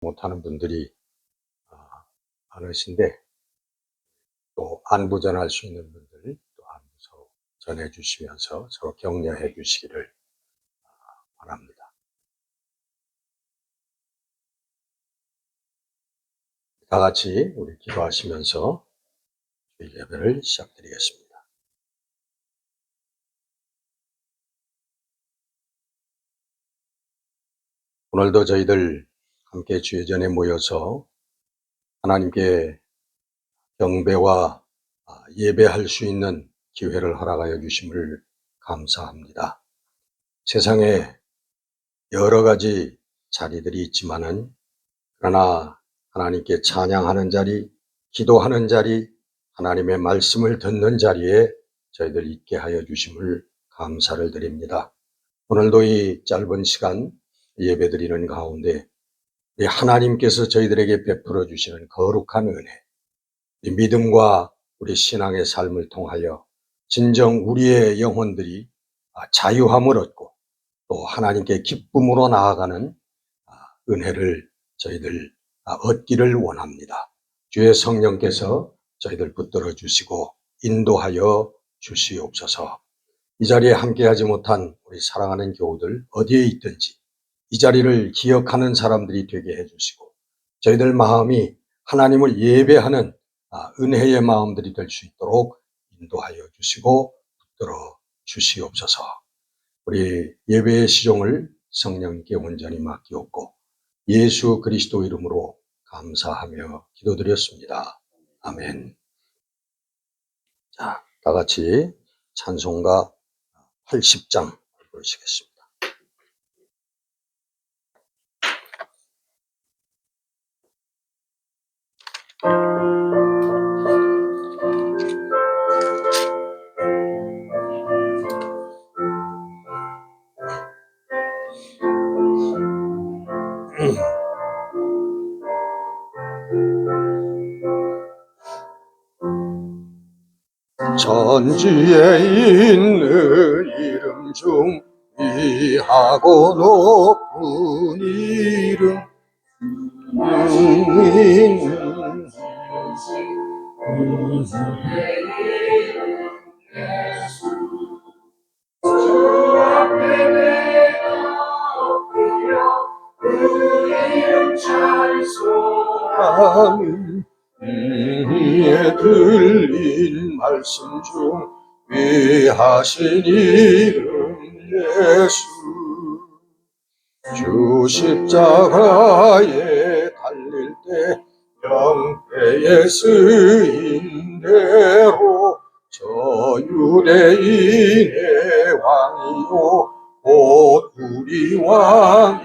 못하는 분들이 많으신데, 또 안부 전할 수 있는 분들 또 안부 서로 전해주시면서 서로 격려해 주시기를 바랍니다. 다 같이 우리 기도하시면서 주일 예배를 시작드리겠습니다. 오늘도 저희들 함께 주의 전에 모여서 하나님께 경배와 예배할 수 있는 기회를 허락하여 주심을 감사합니다. 세상에 여러 가지 자리들이 있지만은, 그러나 하나님께 찬양하는 자리, 기도하는 자리, 하나님의 말씀을 듣는 자리에 저희들 있게 하여 주심을 감사를 드립니다. 오늘도 이 짧은 시간 예배드리는 가운데 이 하나님께서 저희들에게 베풀어 주시는 거룩한 은혜, 이 믿음과 우리 신앙의 삶을 통하여 진정 우리의 영혼들이 자유함을 얻고 또 하나님께 기쁨으로 나아가는 은혜를 저희들 얻기를 원합니다. 주의 성령께서 저희들 붙들어 주시고 인도하여 주시옵소서. 이 자리에 함께하지 못한 우리 사랑하는 교우들 어디에 있든지 이 자리를 기억하는 사람들이 되게 해주시고, 저희들 마음이 하나님을 예배하는 은혜의 마음들이 될 수 있도록 인도하여 주시고 붙들어 주시옵소서. 우리 예배의 시종을 성령님께 온전히 맡기옵고 예수 그리스도 이름으로 감사하며 기도드렸습니다. 아멘. 자, 다 같이 찬송가 80장 부르시겠습니다. 천지에 있는 이름 중 위하고 높은 이름, 주 앞에 내가 엎드려 그 이름 찬송하는 이에 들린 말씀 중 위하신 이름 예수. 주 십자가에 달릴 때 영패에 쓰인 대로 저 유대인의 왕이요 곧 우리 왕이시라.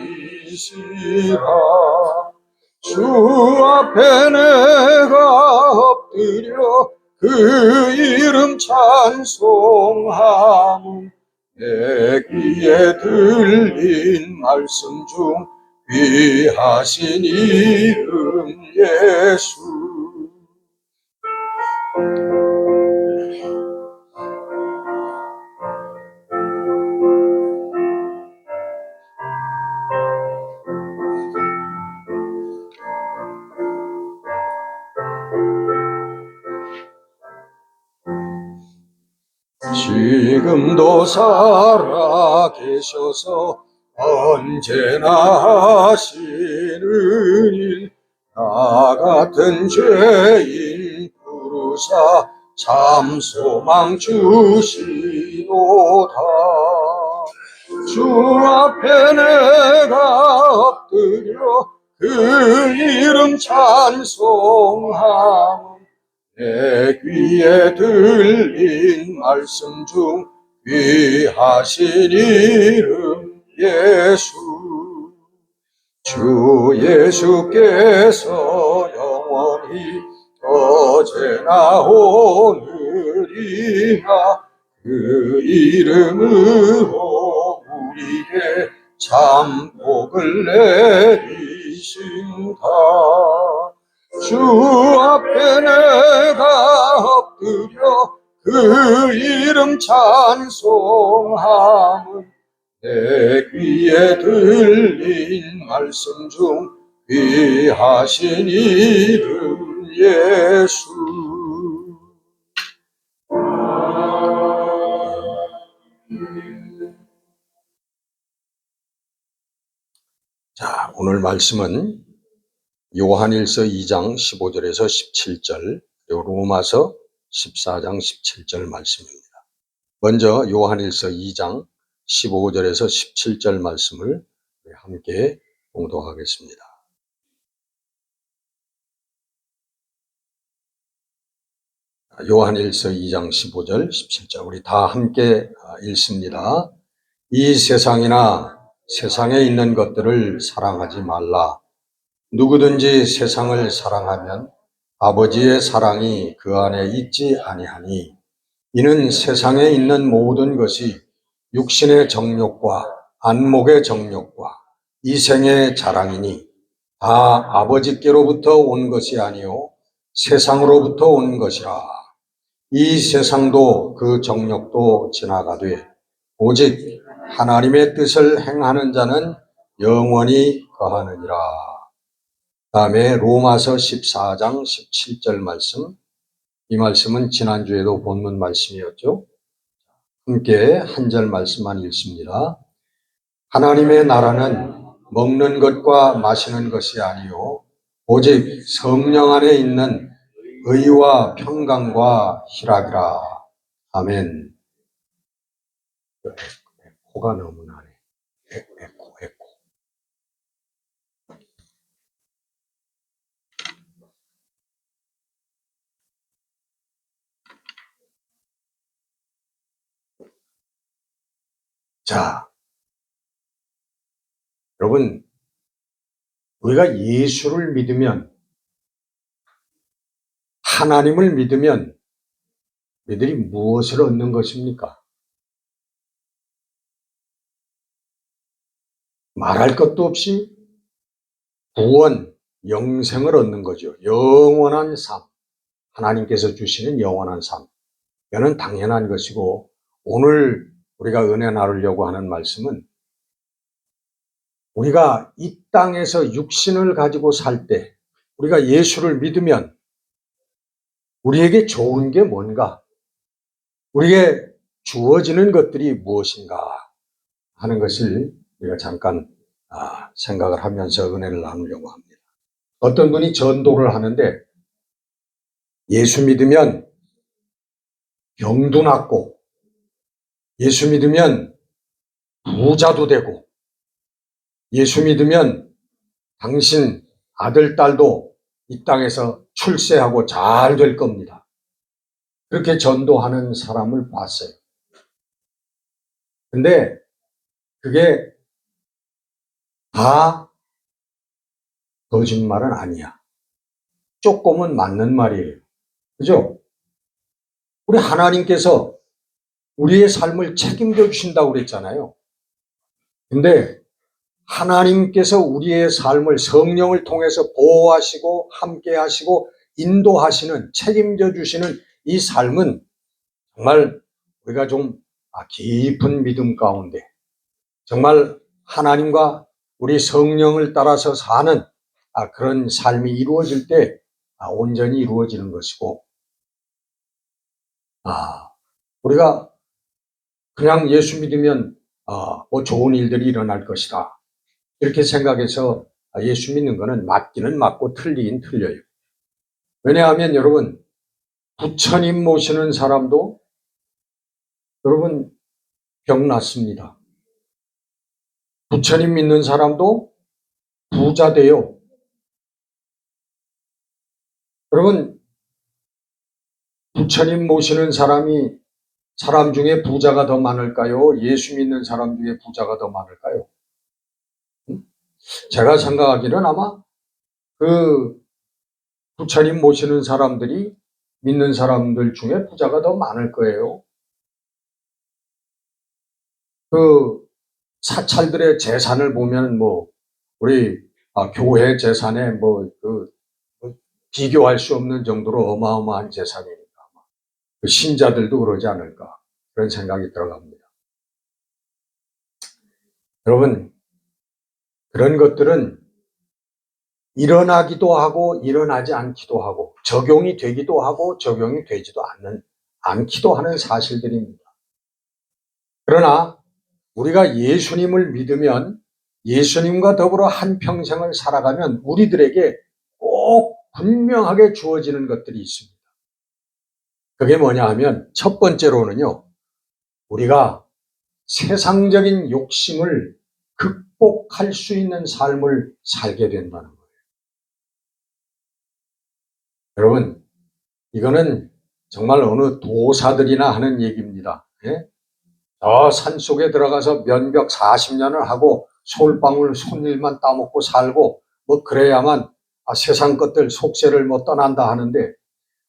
주 앞에 내가 엎드려 그 이름 찬송하는 내 귀에 들린 말씀 중 귀하신 이름 예수. 지금도 살아 계셔서 언제나 하시는 일, 나 같은 죄인 부르사 참 소망 주시노다. 주 앞에 내가 엎드려 그 이름 찬송하며 내 귀에 들린 말씀 중 귀하신 이름 예수. 주 예수께서 영원히 어제나 오늘이나 그 이름으로 우리에게 참 복을 내리신다. 주 앞에 내가 엎드려 그 이름 찬송하면 내 귀에 들린 말씀 중 귀하신 이름 예수. 자, 오늘 말씀은 요한일서 2장 15절에서 17절, 그리고 로마서 14장 17절 말씀입니다. 먼저 요한일서 2장 15절에서 17절 말씀을 함께 봉독하겠습니다. 요한일서 2장 15절 17절 우리 다 함께 읽습니다. 이 세상이나 세상에 있는 것들을 사랑하지 말라. 누구든지 세상을 사랑하면 아버지의 사랑이 그 안에 있지 아니하니, 이는 세상에 있는 모든 것이 육신의 정욕과 안목의 정욕과 이생의 자랑이니 다 아버지께로부터 온 것이 아니요 세상으로부터 온 것이라. 이 세상도 그 정욕도 지나가되 오직 하나님의 뜻을 행하는 자는 영원히 거하느니라. 다음에 로마서 14장 17절 말씀, 이 말씀은 지난주에도 본문 말씀이었죠. 함께 한 절 말씀만 읽습니다. 하나님의 나라는 먹는 것과 마시는 것이 아니요 오직 성령 안에 있는 의와 평강과 희락이라. 아멘. 에코가 너무 나네. 에코. 자, 여러분, 우리가 예수를 믿으면, 하나님을 믿으면 우리들이 무엇을 얻는 것입니까? 말할 것도 없이 구원, 영생을 얻는 거죠. 영원한 삶, 하나님께서 주시는 영원한 삶. 이거는 당연한 것이고, 오늘 우리가 은혜 나누려고 하는 말씀은 우리가 이 땅에서 육신을 가지고 살 때, 우리가 예수를 믿으면 우리에게 좋은 게 뭔가, 우리에게 주어지는 것들이 무엇인가 하는 것을 우리가 잠깐 생각을 하면서 은혜를 나누려고 합니다. 어떤 분이 전도를 하는데 예수 믿으면 병도 낫고, 예수 믿으면 부자도 되고, 예수 믿으면 당신 아들, 딸도 이 땅에서 출세하고 잘 될 겁니다. 그렇게 전도하는 사람을 봤어요. 근데 그게 다 거짓말은 아니야. 조금은 맞는 말이에요. 그죠? 우리 하나님께서 우리의 삶을 책임져 주신다고 그랬잖아요. 근데 하나님께서 우리의 삶을 성령을 통해서 보호하시고 함께 하시고 인도하시는, 책임져 주시는 이 삶은 정말 우리가 좀 깊은 믿음 가운데 정말 하나님과 우리 성령을 따라서 사는 그런 삶이 이루어질 때 온전히 이루어지는 것이고, 우리가 그냥 예수 믿으면 뭐 좋은 일들이 일어날 것이다 이렇게 생각해서 예수 믿는 것은 맞기는 맞고 틀리긴 틀려요. 왜냐하면 여러분, 부처님 모시는 사람도 여러분 병 났습니다. 부처님 믿는 사람도 부자 돼요. 여러분, 부처님 모시는 사람 중에 부자가 더 많을까요? 예수 믿는 사람 중에 부자가 더 많을까요? 제가 생각하기는 아마 그 부처님 모시는 사람들이 믿는 사람들 중에 부자가 더 많을 거예요. 그 사찰들의 재산을 보면 우리 교회 재산에 비교할 수 없는 정도로 어마어마한 재산이니까 그 신자들도 그러지 않을까 그런 생각이 들어갑니다. 여러분, 그런 것들은 일어나기도 하고 일어나지 않기도 하고 적용이 되기도 하고 적용이 되지도 않기도 하는 사실들입니다. 그러나 우리가 예수님을 믿으면 예수님과 더불어 한평생을 살아가면 우리들에게 꼭 분명하게 주어지는 것들이 있습니다. 그게 뭐냐 하면 첫 번째로는요, 우리가 세상적인 욕심을 극복할 수 있는 삶을 살게 된다는 거예요. 여러분, 이거는 정말 어느 도사들이나 하는 얘기입니다. 예? 저 산속에 들어가서 면벽 40년을 하고 솔방울 손일만 따먹고 살고 뭐 그래야만 세상 것들 속세를 뭐 떠난다 하는데,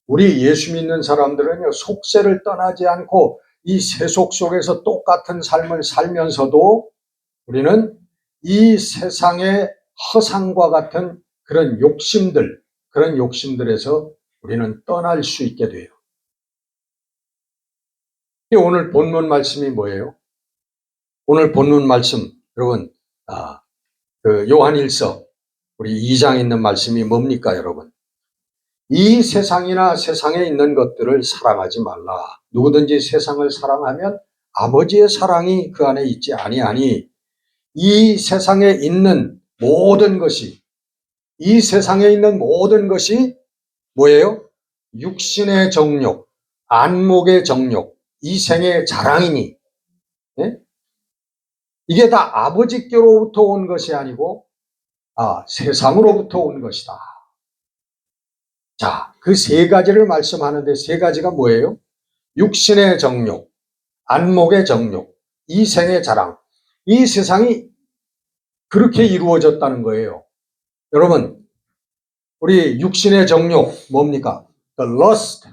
우리 예수 믿는 사람들은요, 속세를 떠나지 않고 이 세속 속에서 똑같은 삶을 살면서도 우리는 이 세상의 허상과 같은 그런 욕심들에서 우리는 떠날 수 있게 돼요. 오늘 본문 말씀이 뭐예요? 오늘 본문 말씀, 여러분, 그 요한일서 우리 2장에 있는 말씀이 뭡니까, 여러분? 이 세상이나 세상에 있는 것들을 사랑하지 말라. 누구든지 세상을 사랑하면 아버지의 사랑이 그 안에 있지 아니하니, 이 세상에 있는 모든 것이 뭐예요? 육신의 정욕, 안목의 정욕, 이생의 자랑이니, 예? 이게 다 아버지께로부터 온 것이 아니고 세상으로부터 온 것이다. 자, 그 세 가지를 말씀하는데, 세 가지가 뭐예요? 육신의 정욕, 안목의 정욕, 이생의 자랑. 이 세상이 그렇게 이루어졌다는 거예요. 여러분, 우리 육신의 정욕 뭡니까? The lust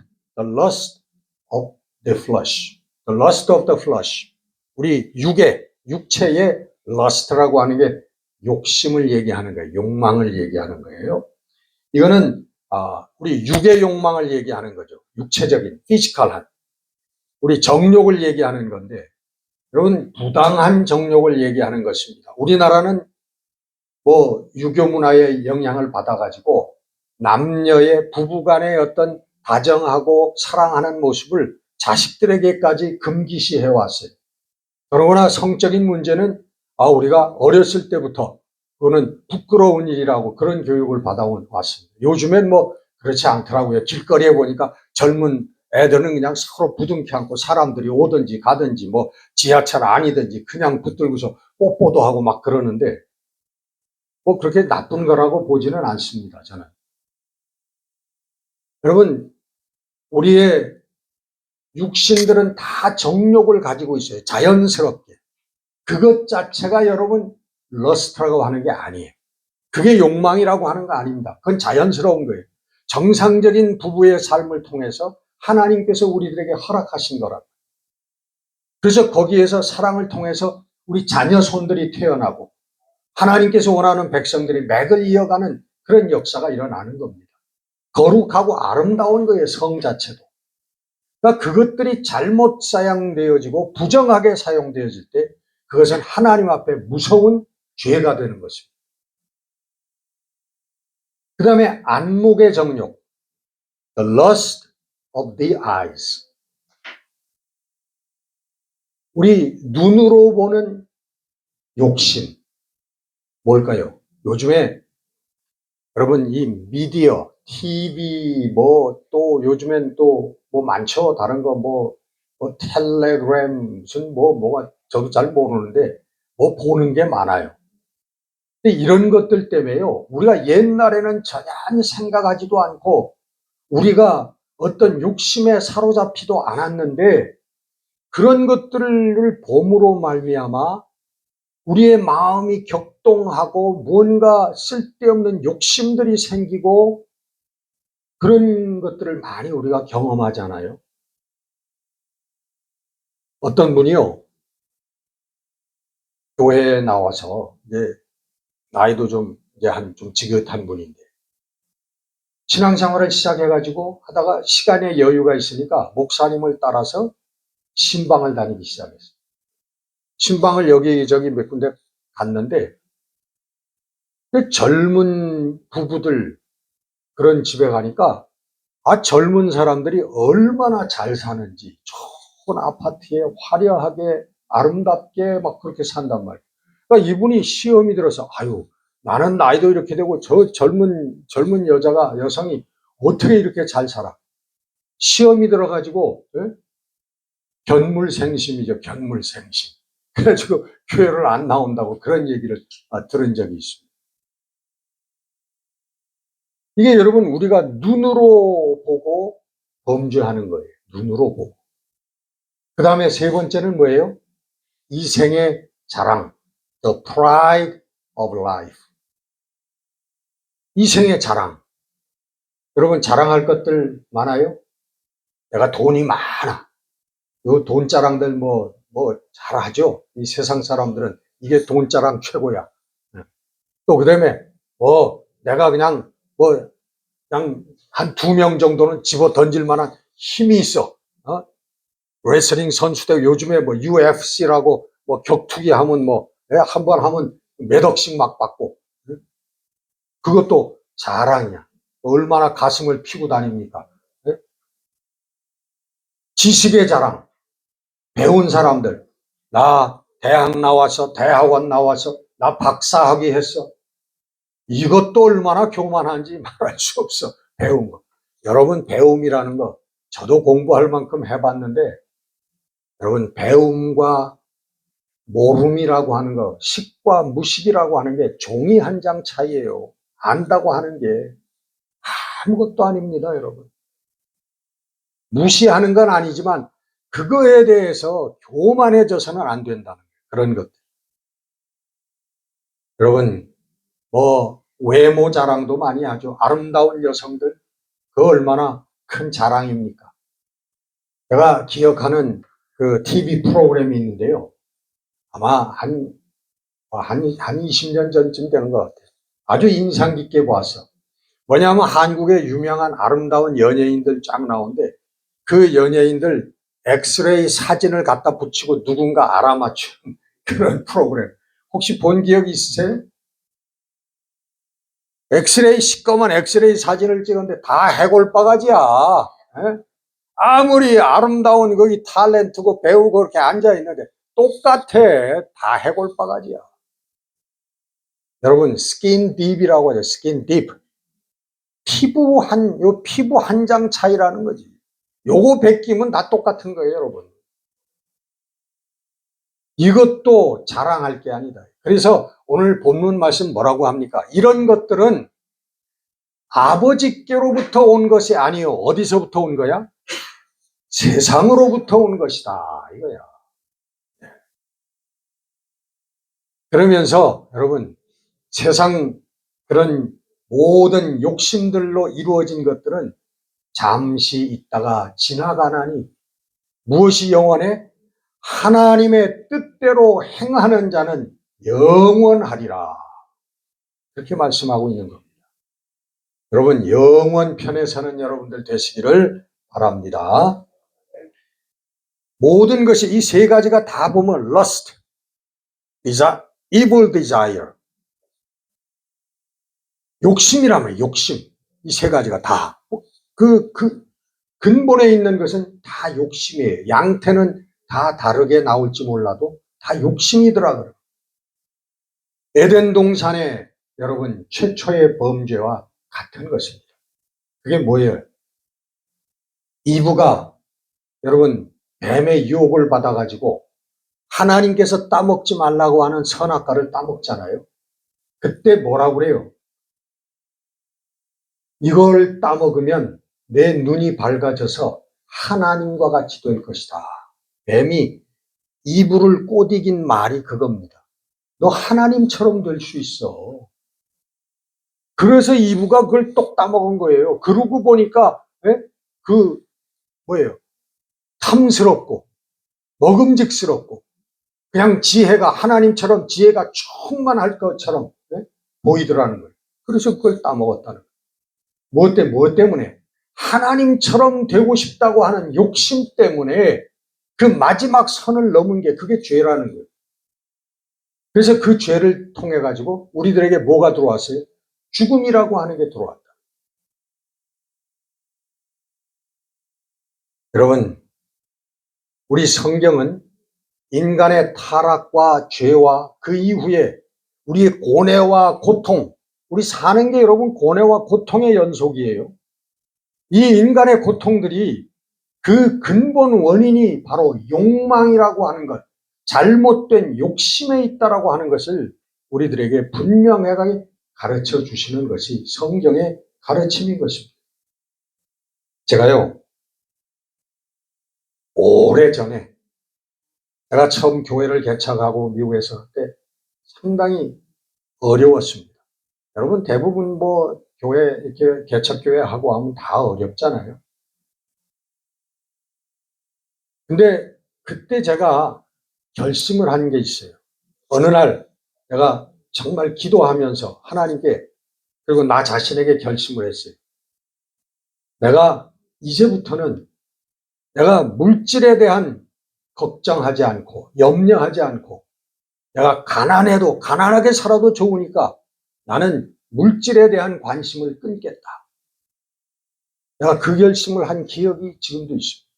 of the flesh. The lust of the flesh. 우리 육체의 lust라고 하는 게 욕심을 얘기하는 거예요. 욕망을 얘기하는 거예요. 이거는 우리 육의 욕망을 얘기하는 거죠. 육체적인, 피지컬한. 우리 정욕을 얘기하는 건데, 여러분, 부당한 정욕을 얘기하는 것입니다. 우리나라는 뭐 유교 문화의 영향을 받아가지고 남녀의 부부간의 어떤 다정하고 사랑하는 모습을 자식들에게까지 금기시해 왔어요. 그러나 성적인 문제는 우리가 어렸을 때부터 그거는 부끄러운 일이라고 그런 교육을 받아왔습니다. 요즘엔 뭐 그렇지 않더라고요. 길거리에 보니까 젊은 애들은 그냥 서로 부둥켜 안고 사람들이 오든지 가든지 뭐 지하철 아니든지 그냥 붙들고서 뽀뽀도 하고 막 그러는데, 뭐 그렇게 나쁜 거라고 보지는 않습니다, 저는. 여러분, 우리의 육신들은 다 정욕을 가지고 있어요. 자연스럽게. 그것 자체가 여러분 러스트라고 하는 게 아니에요. 그게 욕망이라고 하는 거 아닙니다. 그건 자연스러운 거예요. 정상적인 부부의 삶을 통해서 하나님께서 우리들에게 허락하신 거라고. 그래서 거기에서 사랑을 통해서 우리 자녀 손들이 태어나고 하나님께서 원하는 백성들이 맥을 이어가는 그런 역사가 일어나는 겁니다. 거룩하고 아름다운 거예요, 성 자체도. 그러니까 그것들이 잘못 사용되어지고 부정하게 사용되어질 때 그것은 하나님 앞에 무서운 죄가 되는 것입니다. 그 다음에 안목의 정욕, the lust of the eyes. 우리 눈으로 보는 욕심, 뭘까요? 요즘에 여러분 이 미디어, TV 또 요즘엔 또 뭐 많죠. 다른 거 뭐 텔레그램 무슨 뭐가 저도 잘 모르는데 뭐 보는 게 많아요. 근데 이런 것들 때문에요, 우리가 옛날에는 전혀 생각하지도 않고 우리가 어떤 욕심에 사로잡히도 않았는데, 그런 것들을 봄으로 말미암아 우리의 마음이 격동하고 뭔가 쓸데없는 욕심들이 생기고 그런 것들을 많이 우리가 경험하잖아요. 어떤 분이요, 교회에 나와서 이제 나이도 좀 이제 좀 지긋한 분인데 신앙생활을 시작해가지고 하다가 시간에 여유가 있으니까 목사님을 따라서 신방을 다니기 시작했어요. 신방을 여기저기 몇 군데 갔는데 그 젊은 부부들 그런 집에 가니까 젊은 사람들이 얼마나 잘 사는지 좋은 아파트에 화려하게 아름답게 막 그렇게 산단 말이에요. 그러니까 이분이 시험이 들어서 아유 나는 나이도 이렇게 되고 저 젊은 여성이 어떻게 이렇게 잘 살아? 시험이 들어가지고 견물생심이죠. 견물생심. 그래가지고 교회를 안 나온다고 그런 얘기를 들은 적이 있습니다. 이게 여러분 우리가 눈으로 보고 범죄하는 거예요. 눈으로 보고. 그 다음에 세 번째는 뭐예요? 이생의 자랑. The pride of life. 이생의 자랑. 여러분 자랑할 것들 많아요? 내가 돈이 많아. 요 돈 자랑들 뭐 잘하죠? 이 세상 사람들은 이게 돈 자랑 최고야. 또 그다음에 내가 그냥 그냥 한 2명 정도는 집어 던질 만한 힘이 있어. 레슬링 선수들 요즘에 UFC라고 격투기 하면 한 번 하면 몇 억씩 막 받고 그것도 자랑이야. 얼마나 가슴을 피고 다닙니까? 지식의 자랑. 배운 사람들. 나 대학 나와서 대학원 나와서 나 박사학위 했어. 이것도 얼마나 교만한지 말할 수 없어. 배운 거. 여러분 배움이라는 거 저도 공부할 만큼 해봤는데 여러분 배움과 모름이라고 하는 거, 식과 무식이라고 하는 게 종이 한 장 차이예요. 안다고 하는 게 아무것도 아닙니다, 여러분. 무시하는 건 아니지만 그거에 대해서 교만해져서는 안 된다는 거예요. 그런 것들. 여러분 외모 자랑도 많이 하죠. 아름다운 여성들 그 얼마나 큰 자랑입니까? 제가 기억하는 그 TV 프로그램이 있는데요. 아마 한 20년 전쯤 되는 것 같아요. 아주 인상 깊게 봤어. 뭐냐면 한국의 유명한 아름다운 연예인들 쫙 나오는데 그 연예인들 엑스레이 사진을 갖다 붙이고 누군가 알아맞춘 그런 프로그램. 혹시 본 기억이 있으세요? 시꺼먼 엑스레이 사진을 찍었는데 다 해골바가지야. 에? 아무리 아름다운 거기 탤런트고 배우고 그렇게 앉아있는데 똑같아. 다 해골바가지야. 여러분 스킨 딥이라고 하죠. 스킨 딥. 피부 한 장 차이라는 거지. 요거 베끼면 다 똑같은 거예요, 여러분. 이것도 자랑할 게 아니다. 그래서 오늘 본문 말씀 뭐라고 합니까? 이런 것들은 아버지께로부터 온 것이 아니요. 어디서부터 온 거야? 세상으로부터 온 것이다. 이거야. 그러면서 여러분 세상 그런 모든 욕심들로 이루어진 것들은 잠시 있다가 지나가나니 무엇이 영원해? 하나님의 뜻대로 행하는 자는 영원하리라. 그렇게 말씀하고 있는 겁니다. 여러분 영원 편에 서는 여러분들 되시기를 바랍니다. 모든 것이 이 세 가지가 다 보면 lust, evil desire, 욕심이라면 욕심. 이 세 가지가 다 그 근본에 있는 것은 다 욕심이에요. 양태는 다 다르게 나올지 몰라도 다 욕심이더라고요. 에덴 동산의 여러분 최초의 범죄와 같은 것입니다. 그게 뭐예요? 이브가 여러분 뱀의 유혹을 받아가지고 하나님께서 따먹지 말라고 하는 선악과를 따먹잖아요. 그때 뭐라고 그래요? 이걸 따먹으면 내 눈이 밝아져서 하나님과 같이 될 것이다. 뱀이 이브를 꼬드긴 말이 그겁니다. 너 하나님처럼 될 수 있어. 그래서 이브가 그걸 똑 따먹은 거예요. 그러고 보니까 뭐예요? 탐스럽고 먹음직스럽고 그냥 지혜가 하나님처럼 지혜가 충만할 것처럼 보이더라는 거예요. 그래서 그걸 따먹었다는 거예요. 뭐 때문에? 하나님처럼 되고 싶다고 하는 욕심 때문에 그 마지막 선을 넘은 게 그게 죄라는 거예요. 그래서 그 죄를 통해 가지고 우리들에게 뭐가 들어왔어요? 죽음이라고 하는 게 들어왔다. 여러분, 우리 성경은 인간의 타락과 죄와 그 이후에 우리의 고뇌와 고통, 우리 사는 게 여러분 고뇌와 고통의 연속이에요. 이 인간의 고통들이 그 근본 원인이 바로 욕망이라고 하는 것, 잘못된 욕심에 있다라고 하는 것을 우리들에게 분명하게 가르쳐 주시는 것이 성경의 가르침인 것입니다. 제가요, 오래전에 제가 처음 교회를 개척하고 미국에서 그때 상당히 어려웠습니다. 여러분 대부분 뭐 교회 이렇게 개척교회 하고 하면 다 어렵잖아요. 근데 그때 제가 결심을 한 게 있어요. 어느 날 내가 정말 기도하면서 하나님께 그리고 나 자신에게 결심을 했어요. 내가 이제부터는 내가 물질에 대한 걱정하지 않고 염려하지 않고 내가 가난해도 가난하게 살아도 좋으니까 나는 물질에 대한 관심을 끊겠다. 내가 그 결심을 한 기억이 지금도 있습니다.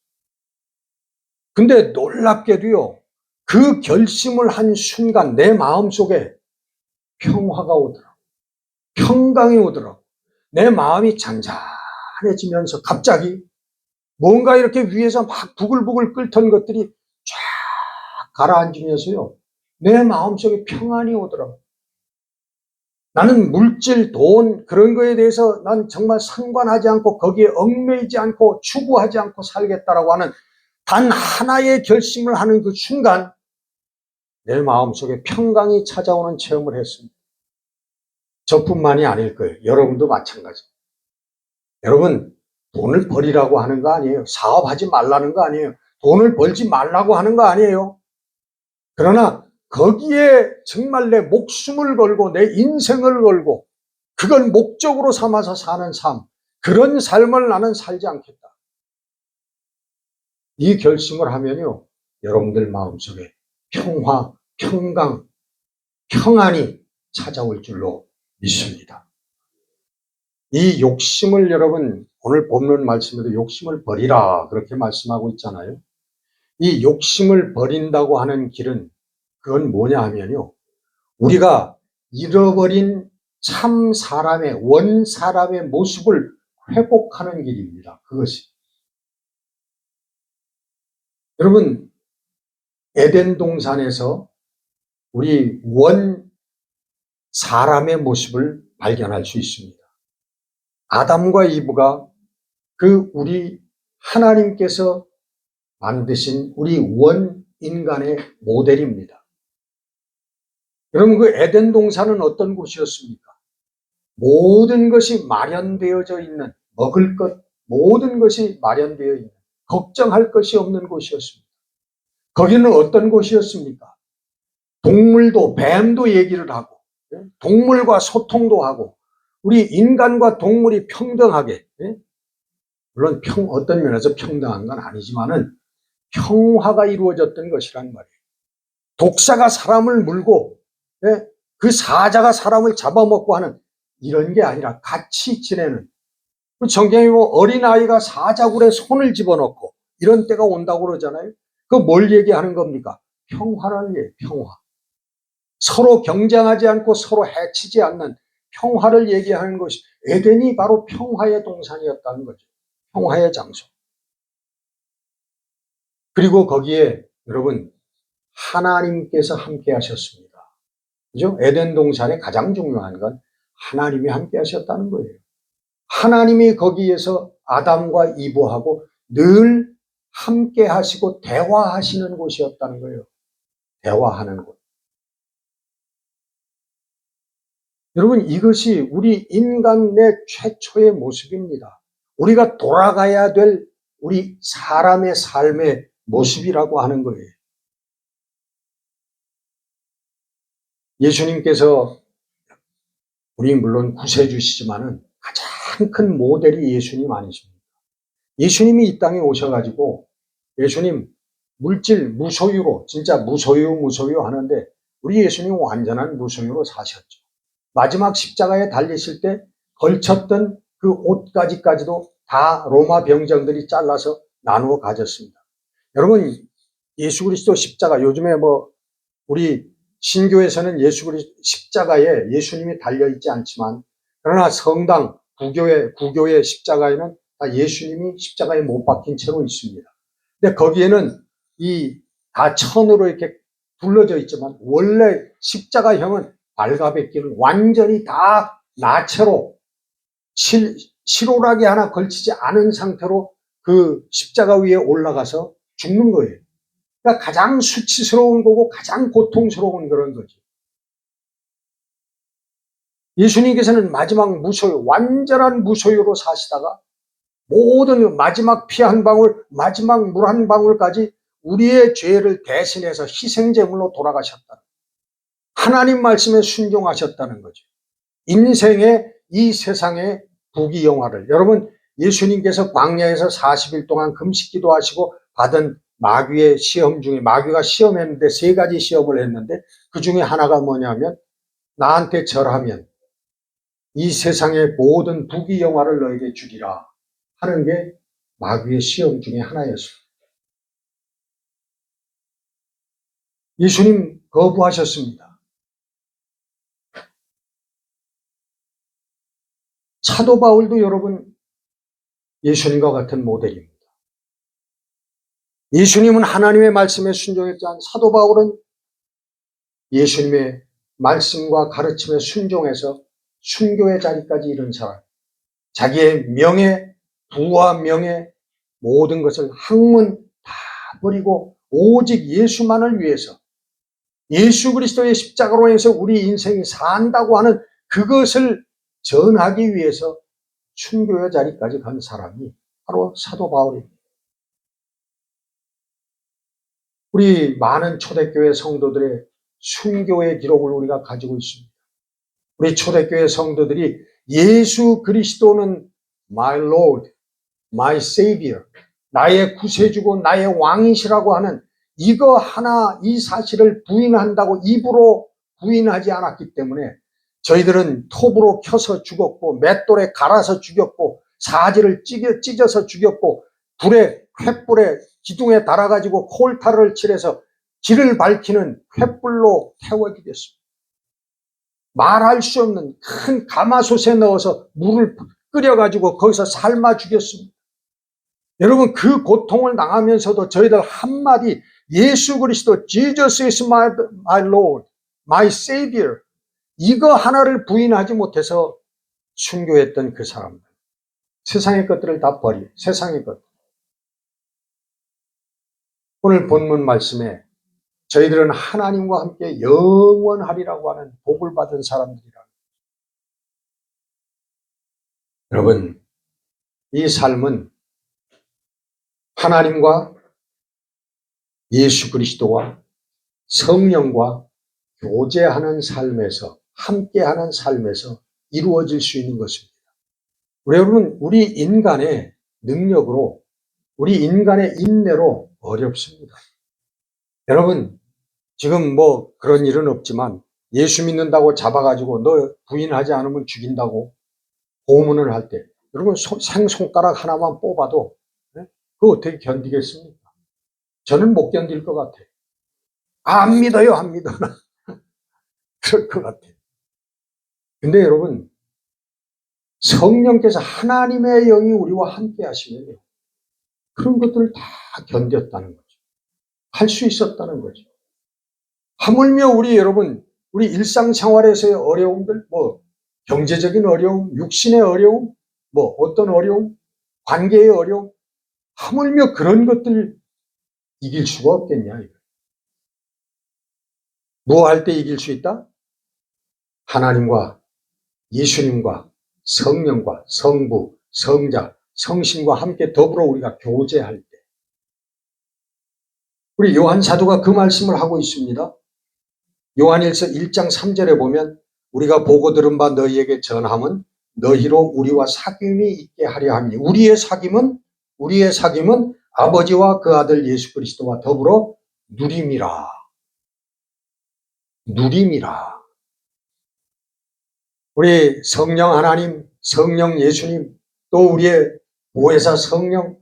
근데 놀랍게도요. 그 결심을 한 순간 내 마음속에 평화가 오더라고. 평강이 오더라고. 내 마음이 잔잔해지면서 갑자기 뭔가 이렇게 위에서 막 부글부글 끓던 것들이 쫙 가라앉으면서요. 내 마음속에 평안이 오더라고. 나는 물질, 돈 그런 거에 대해서 난 정말 상관하지 않고 거기에 얽매이지 않고 추구하지 않고 살겠다라고 하는 단 하나의 결심을 하는 그 순간 내 마음속에 평강이 찾아오는 체험을 했습니다. 저뿐만이 아닐 거예요. 여러분도 마찬가지입니다. 여러분 돈을 버리라고 하는 거 아니에요. 사업하지 말라는 거 아니에요. 돈을 벌지 말라고 하는 거 아니에요. 그러나 거기에 정말 내 목숨을 걸고 내 인생을 걸고 그걸 목적으로 삼아서 사는 삶, 그런 삶을 나는 살지 않겠다. 이 결심을 하면요, 여러분들 마음속에 평화, 평강, 평안이 찾아올 줄로 믿습니다. 이 욕심을 여러분 오늘 본문 말씀에도 욕심을 버리라 그렇게 말씀하고 있잖아요. 이 욕심을 버린다고 하는 길은 그건 뭐냐 하면요. 우리가 잃어버린 참 사람의 원 사람의 모습을 회복하는 길입니다. 그것이. 여러분 에덴 동산에서 우리 원 사람의 모습을 발견할 수 있습니다. 아담과 이브가 그 우리 하나님께서 만드신 우리 원 인간의 모델입니다. 여러분 그 에덴 동산은 어떤 곳이었습니까? 모든 것이 마련되어져 있는 먹을 것 모든 것이 마련되어 있는 걱정할 것이 없는 곳이었습니다. 거기는 어떤 곳이었습니까? 동물도 뱀도 얘기를 하고 동물과 소통도 하고 우리 인간과 동물이 평등하게 물론 어떤 면에서 평등한 건 아니지만은 평화가 이루어졌던 것이란 말이에요. 독사가 사람을 물고 그 사자가 사람을 잡아먹고 하는 이런 게 아니라 같이 지내는 성경에 보면 어린아이가 사자굴에 손을 집어넣고 이런 때가 온다고 그러잖아요. 그 뭘 얘기하는 겁니까? 평화를 얘기해요. 평화. 서로 경쟁하지 않고 서로 해치지 않는 평화를 얘기하는 것이 에덴이 바로 평화의 동산이었다는 거죠. 평화의 장소. 그리고 거기에 여러분 하나님께서 함께 하셨습니다. 그죠? 에덴 동산의 가장 중요한 건 하나님이 함께 하셨다는 거예요. 하나님이 거기에서 아담과 이브하고 늘 함께 하시고 대화하시는 곳이었다는 거예요. 대화하는 곳. 여러분 이것이 우리 인간의 최초의 모습입니다. 우리가 돌아가야 될 우리 사람의 삶의 모습이라고 하는 거예요. 예수님께서 우리 물론 구세주시지만은 가장 큰 모델이 예수님 아니십니까? 예수님이 이 땅에 오셔가지고 예수님 물질 무소유로 진짜 무소유 하는데 우리 예수님 완전한 무소유로 사셨죠. 마지막 십자가에 달리실 때 걸쳤던 그 옷가지까지도 다 로마 병정들이 잘라서 나누어 가졌습니다. 여러분, 예수 그리스도 십자가, 요즘에 우리 신교에서는 예수 그리스도 십자가에 예수님이 달려있지 않지만, 그러나 성당, 구교의 십자가에는 다 예수님이 십자가에 못 박힌 채로 있습니다. 근데 거기에는 다 천으로 이렇게 둘러져 있지만, 원래 십자가형은 발가벗기는 완전히 다 나체로 실오라기 하나 걸치지 않은 상태로 그 십자가 위에 올라가서 죽는 거예요. 그러니까 가장 수치스러운 거고 가장 고통스러운 그런 거지. 예수님께서는 마지막 무소유, 완전한 무소유로 사시다가 모든 마지막 피 한 방울, 마지막 물 한 방울까지 우리의 죄를 대신해서 희생제물로 돌아가셨다. 하나님 말씀에 순종하셨다는 거죠. 인생의 이 세상의 부귀영화를, 여러분, 예수님께서 광야에서 40일 동안 금식기도 하시고 받은 마귀의 시험 중에, 마귀가 시험했는데 3가지 시험을 했는데 그 중에 하나가 뭐냐면, 나한테 절하면 이 세상의 모든 부귀영화를 너에게 주리라 하는 게 마귀의 시험 중에 하나였습니다. 예수님 거부하셨습니다. 사도 바울도 여러분 예수님과 같은 모델입니다. 예수님은 하나님의 말씀에 순종했지만 사도 바울은 예수님의 말씀과 가르침에 순종해서 순교의 자리까지 이른 사람, 자기의 명예, 부와 명예, 모든 것을 학문 다 버리고 오직 예수만을 위해서, 예수 그리스도의 십자가로 해서 우리 인생이 산다고 하는 그것을 전하기 위해서 순교의 자리까지 간 사람이 바로 사도 바울입니다. 우리 많은 초대교회 성도들의 순교의 기록을 우리가 가지고 있습니다. 우리 초대교회 성도들이 예수 그리스도는 my Lord, my Savior, 나의 구세주고 나의 왕이시라고 하는 이거 하나, 이 사실을 부인한다고 입으로 부인하지 않았기 때문에 저희들은 톱으로 켜서 죽였고, 맷돌에 갈아서 죽였고, 사지를 찢어서 죽였고, 횃불에 기둥에 달아가지고 콜타를 칠해서 길을 밝히는 횃불로 태워 죽였습니다. 말할 수 없는 큰 가마솥에 넣어서 물을 끓여가지고 거기서 삶아 죽였습니다. 여러분, 그 고통을 당하면서도 저희들 한마디 예수 그리스도 Jesus is my Lord, my Savior, 이거 하나를 부인하지 못해서 순교했던 그 사람들, 세상의 것들을 다 버려, 세상의 것. 오늘 본문 말씀에 저희들은 하나님과 함께 영원하리라고 하는 복을 받은 사람들이라. 여러분, 이 삶은 하나님과 예수 그리스도와 성령과 교제하는 삶에서, 함께하는 삶에서 이루어질 수 있는 것입니다. 여러분, 우리 인간의 능력으로, 우리 인간의 인내로 어렵습니다. 여러분, 지금 그런 일은 없지만 예수 믿는다고 잡아가지고 너 부인하지 않으면 죽인다고 고문을 할 때, 여러분 생손가락 하나만 뽑아도 그거 어떻게 견디겠습니까? 저는 못 견딜 것 같아요. 안 믿어요, 안 믿어. 그럴 것 같아요. 근데 여러분, 성령께서, 하나님의 영이 우리와 함께 하시면요, 그런 것들을 다 견뎠다는 거죠. 할 수 있었다는 거죠. 하물며 우리 일상생활에서의 어려움들, 경제적인 어려움, 육신의 어려움, 어떤 어려움, 관계의 어려움, 하물며 그런 것들 이길 수가 없겠냐, 이거. 뭐 할 때 이길 수 있다? 하나님과 예수님과 성령과 성부, 성자, 성신과 함께 더불어 우리가 교제할 때. 우리 요한 사도가 그 말씀을 하고 있습니다. 요한일서 1장 3절에 보면 우리가 보고 들은 바 너희에게 전함은 너희로 우리와 사귐이 있게 하려 함이니, 우리의 사귐은 아버지와 그 아들 예수 그리스도와 더불어 누림이라. 누림이라. 우리 성령 하나님, 성령 예수님, 또 우리의 보혜사 성령,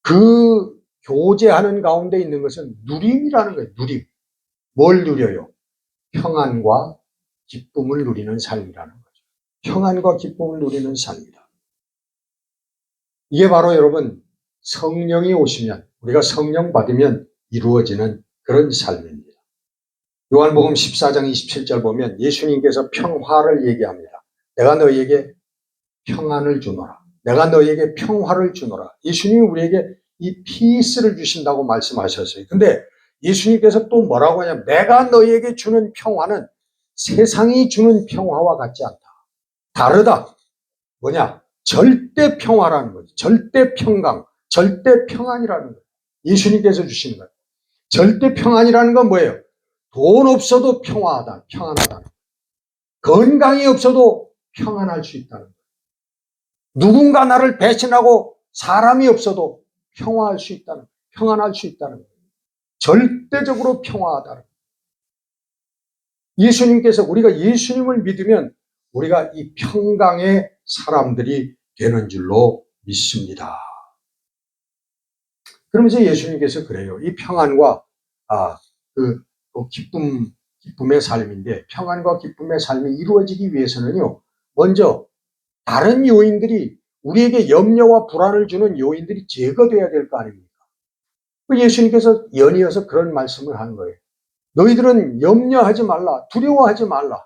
그 교제하는 가운데 있는 것은 누림이라는 거예요. 누림. 뭘 누려요? 평안과 기쁨을 누리는 삶이라는 거죠. 평안과 기쁨을 누리는 삶이다. 이게 바로 여러분 성령이 오시면, 우리가 성령 받으면 이루어지는 그런 삶입니다. 요한복음 14장 27절 보면 예수님께서 평화를 얘기합니다. 내가 너희에게 평안을 주노라. 내가 너희에게 평화를 주노라. 예수님이 우리에게 이 피스를 주신다고 말씀하셨어요. 근데 예수님께서 또 뭐라고 하냐면 내가 너희에게 주는 평화는 세상이 주는 평화와 같지 않다. 다르다. 뭐냐? 절대 평화라는 거죠. 절대 평강, 절대 평안이라는 거예요. 예수님께서 주시는 거예요. 절대 평안이라는 건 뭐예요? 돈 없어도 평화하다, 평안하다. 건강이 없어도 평안할 수 있다는 거예요. 누군가 나를 배신하고 사람이 없어도 평화할 수 있다는 거예요. 평안할 수 있다는 거예요. 절대적으로 평화하다는 거예요. 예수님께서 우리가 예수님을 믿으면 우리가 이 평강의 사람들이 되는 줄로 믿습니다. 그러면서 예수님께서 그래요. 이 평안과 기쁨의 삶인데, 평안과 기쁨의 삶이 이루어지기 위해서는요, 먼저 다른 요인들이, 우리에게 염려와 불안을 주는 요인들이 제거돼야 될 거 아닙니까? 예수님께서 연이어서 그런 말씀을 하는 거예요. 너희들은 염려하지 말라, 두려워하지 말라,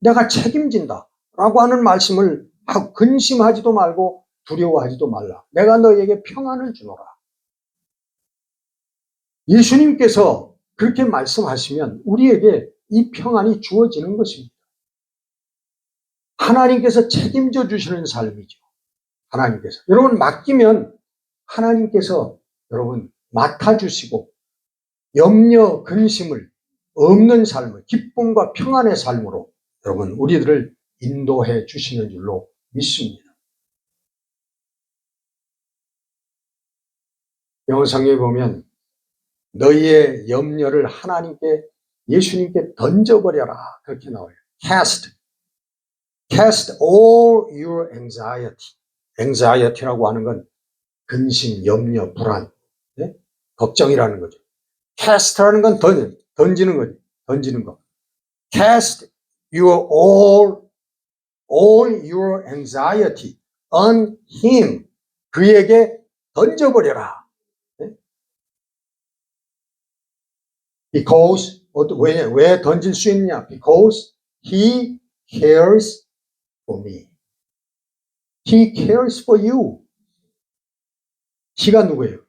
내가 책임진다 라고 하는 말씀을 하고, 근심하지도 말고 두려워하지도 말라, 내가 너희에게 평안을 주노라. 예수님께서 그렇게 말씀하시면 우리에게 이 평안이 주어지는 것입니다. 하나님께서 책임져 주시는 삶이죠. 하나님께서. 여러분 맡기면 하나님께서 여러분 맡아주시고 염려, 근심을 없는 삶을, 기쁨과 평안의 삶으로 여러분 우리들을 인도해 주시는 줄로 믿습니다. 영어성경에 보면 너희의 염려를 하나님께, 예수님께 던져버려라 그렇게 나와요. Cast all your anxiety. anxiety라고 하는 건 근심, 염려, 불안, 네? 걱정이라는 거죠. cast라는 건 던지는 거죠. 던지는 거. Cast all your anxiety on him. 그에게 던져버려라. 네? Because, 왜 던질 수 있냐? Because he cares for me. He cares for you. He가 누구예요?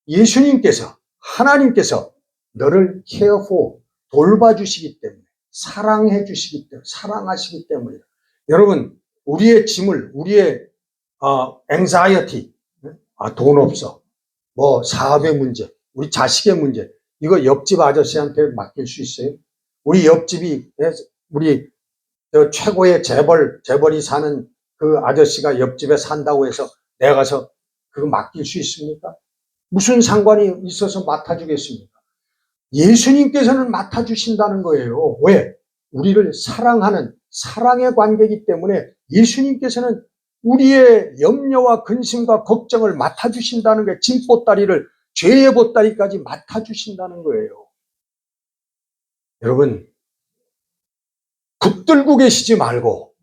예수님께서, 하나님께서 너를 care for, 돌봐주시기 때문에, 사랑해 주시기 때문에, 사랑하시기 때문에. 여러분, 우리의 짐을, 우리의 anxiety, 돈 없어, 뭐 사업의 문제, 우리 자식의 문제, 이거 옆집 아저씨한테 맡길 수 있어요? 우리 옆집이, 우리 최고의 재벌이 사는 그 아저씨가 옆집에 산다고 해서 내가 가서 그거 맡길 수 있습니까? 무슨 상관이 있어서 맡아주겠습니까? 예수님께서는 맡아주신다는 거예요. 왜? 우리를 사랑하는 사랑의 관계이기 때문에 예수님께서는 우리의 염려와 근심과 걱정을 맡아주신다는 거예요. 짐 보따리를, 죄의 보따리까지 맡아주신다는 거예요. 여러분, 붙들고 계시지 말고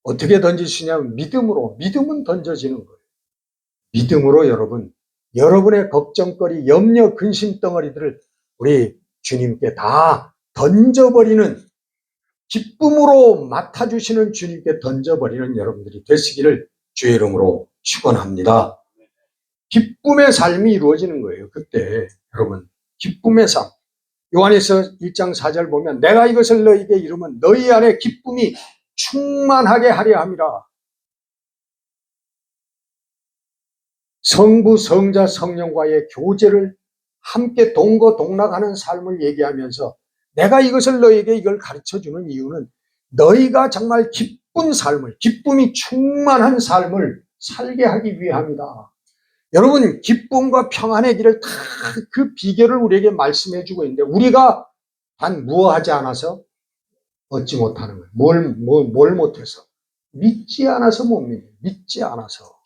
어떻게 던지시냐면 믿음으로, 믿음은 던져지는 거예요. 믿음으로 여러분, 여러분의 걱정거리, 염려, 근심 덩어리들을 우리 주님께 다 던져버리는, 기쁨으로 맡아주시는 주님께 던져버리는 여러분들이 되시기를 주의 이름으로 축원합니다. 기쁨의 삶이 이루어지는 거예요. 그때 여러분, 기쁨의 삶. 요한에서 1장 4절 보면 내가 이것을 너희에게 이루면 너희 안에 기쁨이 충만하게 하려 함이라. 성부, 성자, 성령과의 교제를 함께 동거동락하는 삶을 얘기하면서 내가 이것을 너희에게 이걸 가르쳐주는 이유는 너희가 정말 기쁜 삶을, 기쁨이 충만한 삶을 살게 하기 위함이다. 여러분, 기쁨과 평안의 길을 다 그 비결을 우리에게 말씀해 주고 있는데, 우리가 단 무엇하지 않아서 얻지 못하는 거예요. 뭘 못해서? 믿지 않아서 못 믿어요. 믿지 않아서.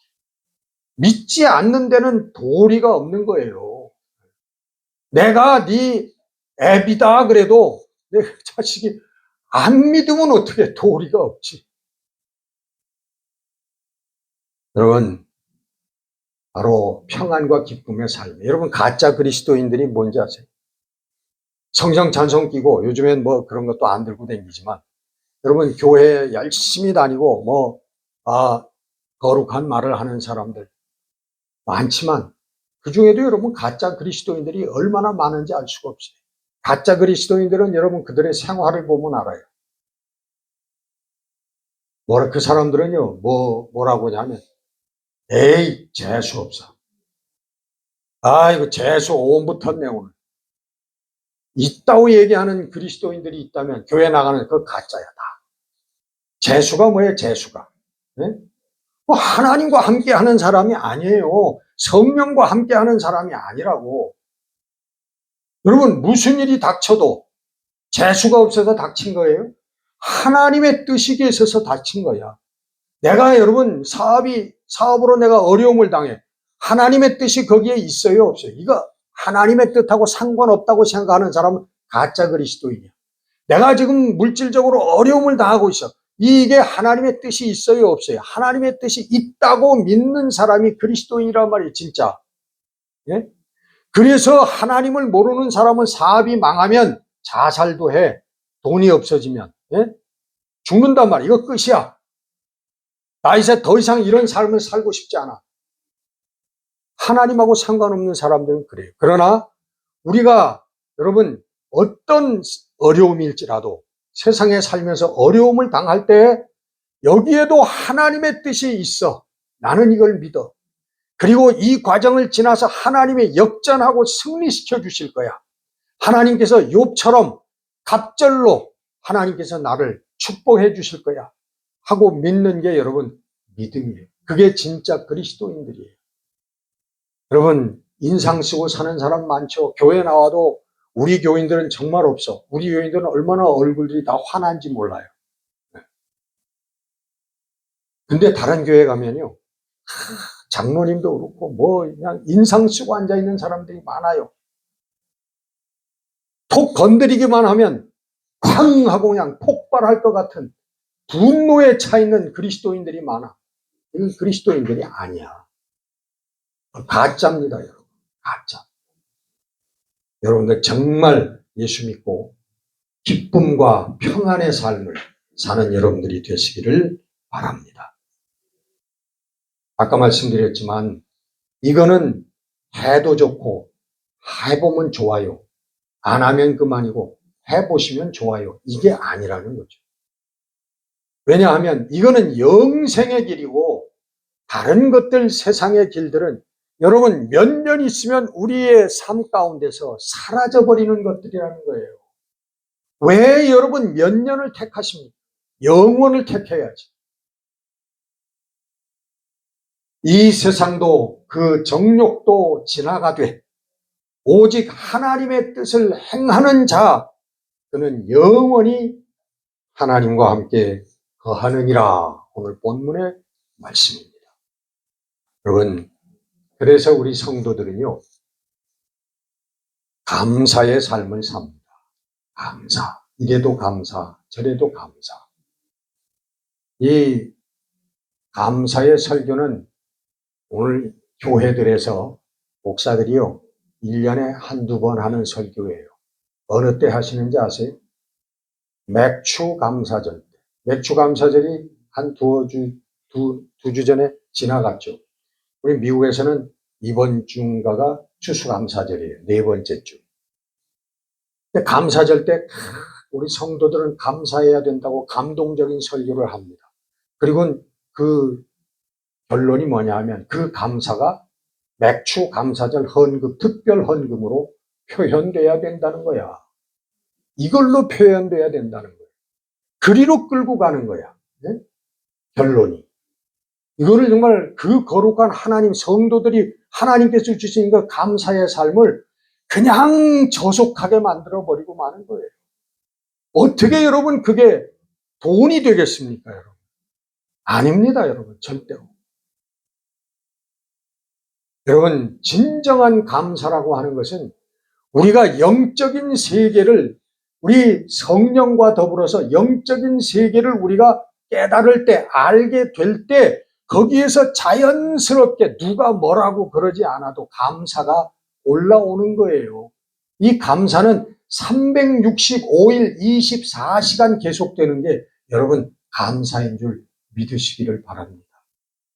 믿지 않는 데는 도리가 없는 거예요. 내가 네 애비다 그래도 내 자식이 안 믿으면 어떻게 도리가 없지. 여러분, 바로 평안과 기쁨의 삶. 여러분, 가짜 그리스도인들이 뭔지 아세요? 성경 찬송 끼고, 요즘엔 뭐 그런 것도 안 들고 다니지만, 여러분, 교회 열심히 다니고 거룩한 말을 하는 사람들 많지만, 그 중에도 여러분 가짜 그리스도인들이 얼마나 많은지 알 수가 없어요. 가짜 그리스도인들은 여러분 그들의 생활을 보면 알아요. 그 사람들은요, 뭐라고 하냐면, 에이, 재수 없어. 이거 재수 온 붙었네, 오늘. 있다고 얘기하는 그리스도인들이 있다면 교회 나가는 그거 가짜야, 다. 재수가 뭐예요, 재수가? 네? 하나님과 함께 하는 사람이 아니에요. 성령과 함께 하는 사람이 아니라고. 여러분, 무슨 일이 닥쳐도 재수가 없어서 닥친 거예요? 하나님의 뜻이 있어서 닥친 거야. 내가 여러분, 사업으로 내가 어려움을 당해. 하나님의 뜻이 거기에 있어요, 없어요? 이거 하나님의 뜻하고 상관없다고 생각하는 사람은 가짜 그리스도인이야. 내가 지금 물질적으로 어려움을 당하고 있어. 이게 하나님의 뜻이 있어요, 없어요? 하나님의 뜻이 있다고 믿는 사람이 그리스도인이란 말이에요, 진짜. 예? 그래서 하나님을 모르는 사람은 사업이 망하면 자살도 해. 돈이 없어지면. 예? 죽는단 말이야. 이거 끝이야. 나 이제 더 이상 이런 삶을 살고 싶지 않아. 하나님하고 상관없는 사람들은 그래요. 그러나 우리가 여러분 어떤 어려움일지라도 세상에 살면서 어려움을 당할 때 여기에도 하나님의 뜻이 있어. 나는 이걸 믿어. 그리고 이 과정을 지나서 하나님의 역전하고 승리시켜 주실 거야. 하나님께서 욥처럼 갑절로 하나님께서 나를 축복해 주실 거야 하고 믿는 게 여러분 믿음이에요. 그게 진짜 그리스도인들이에요. 여러분, 인상 쓰고 사는 사람 많죠. 교회 나와도 우리 교인들은 정말 없어. 우리 교인들은 얼마나 얼굴들이 다 환한지 몰라요. 근데 다른 교회 가면요, 장로님도 그렇고 그냥 인상 쓰고 앉아 있는 사람들이 많아요. 톡 건드리기만 하면 쾅 하고 그냥 폭발할 것 같은 분노에 차 있는 그리스도인들이 많아. 이건 그리스도인들이 아니야. 가짜입니다, 여러분. 가짜. 여러분들 정말 예수 믿고 기쁨과 평안의 삶을 사는 여러분들이 되시기를 바랍니다. 아까 말씀드렸지만 이거는 해도 좋고 해보면 좋아요. 안 하면 그만이고 해보시면 좋아요. 이게 아니라는 거죠. 왜냐하면 이거는 영생의 길이고 다른 것들 세상의 길들은 여러분 몇 년 있으면 우리의 삶 가운데서 사라져버리는 것들이라는 거예요. 왜 여러분 몇 년을 택하십니까? 영원을 택해야지. 이 세상도 그 정욕도 지나가되 오직 하나님의 뜻을 행하는 자, 그는 영원히 하나님과 함께 거하느니라. 오늘 본문의 말씀입니다. 여러분, 그래서 우리 성도들은요, 감사의 삶을 삽니다. 감사. 이래도 감사, 저래도 감사. 이 감사의 설교는 오늘 교회들에서 목사들이요, 1년에 한두 번 하는 설교예요. 어느 때 하시는지 아세요? 맥주 감사절 때. 맥주 감사절이 한 두 주 전에 지나갔죠. 우리 미국에서는 이번 주인가가 추수감사절이에요. 네 번째 주. 근데 감사절 때 우리 성도들은 감사해야 된다고 감동적인 설교를 합니다. 그리고 그 결론이 뭐냐 하면 그 감사가 맥주 감사절 헌금, 특별 헌금으로 표현돼야 된다는 거야. 이걸로 표현돼야 된다는 거야. 그리로 끌고 가는 거야. 네? 결론이. 이거를 정말 그 거룩한 하나님 성도들이 하나님께서 주신 그 감사의 삶을 그냥 저속하게 만들어버리고 마는 거예요. 어떻게 여러분 그게 돈이 되겠습니까, 여러분? 아닙니다, 여러분. 절대로. 여러분, 진정한 감사라고 하는 것은 우리가 영적인 세계를 우리 성령과 더불어서 영적인 세계를 우리가 깨달을 때, 알게 될 때 거기에서 자연스럽게 누가 뭐라고 그러지 않아도 감사가 올라오는 거예요. 이 감사는 365일 24시간 계속되는 게 여러분 감사인 줄 믿으시기를 바랍니다.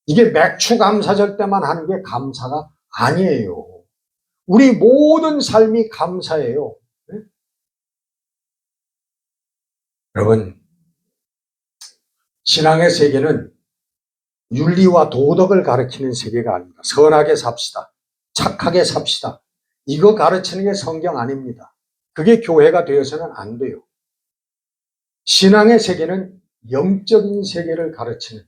이게 맥주 감사절 때만 하는 게 감사가 아니에요. 우리 모든 삶이 감사예요. 네? 여러분, 신앙의 세계는 윤리와 도덕을 가르치는 세계가 아닙니다. 선하게 삽시다. 착하게 삽시다. 이거 가르치는 게 성경 아닙니다. 그게 교회가 되어서는 안 돼요. 신앙의 세계는 영적인 세계를 가르치는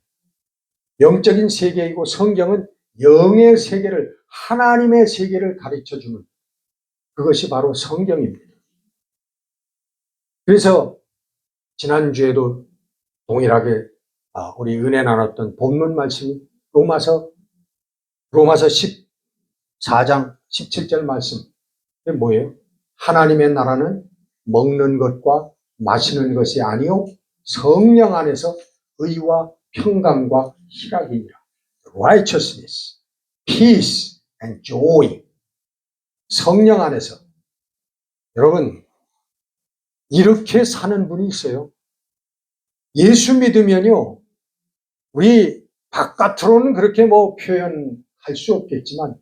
영적인 세계이고 성경은 영의 세계를 하나님의 세계를 가르쳐주는 그것이 바로 성경입니다. 그래서 지난주에도 동일하게 우리 은혜 나눴던 본문 말씀이 로마서 14장 17절 말씀. 이게 뭐예요? 하나님의 나라는 먹는 것과 마시는 것이 아니요 성령 안에서 의와 평강과 희락이니라. Righteousness, peace and joy. 성령 안에서. 여러분, 이렇게 사는 분이 있어요. 예수 믿으면요, 우리 바깥으로는 그렇게 표현할 수 없겠지만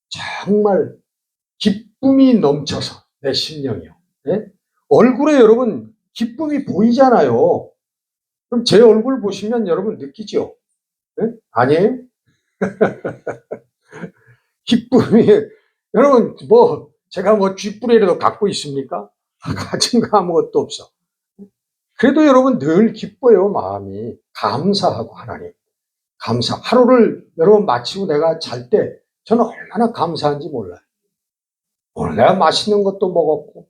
정말 기쁨이 넘쳐서 내 심령이요. 네? 얼굴에 여러분 기쁨이 보이잖아요. 그럼 제 얼굴 보시면 여러분 느끼죠? 네? 아니에요? 기쁨이 여러분 제가 쥐뿌리라도 갖고 있습니까? 가진 거 아무것도 없어. 그래도 여러분 늘 기뻐요. 마음이 감사하고 하나님 감사. 하루를 여러분 마치고 내가 잘 때 저는 얼마나 감사한지 몰라요. 오늘 내가 맛있는 것도 먹었고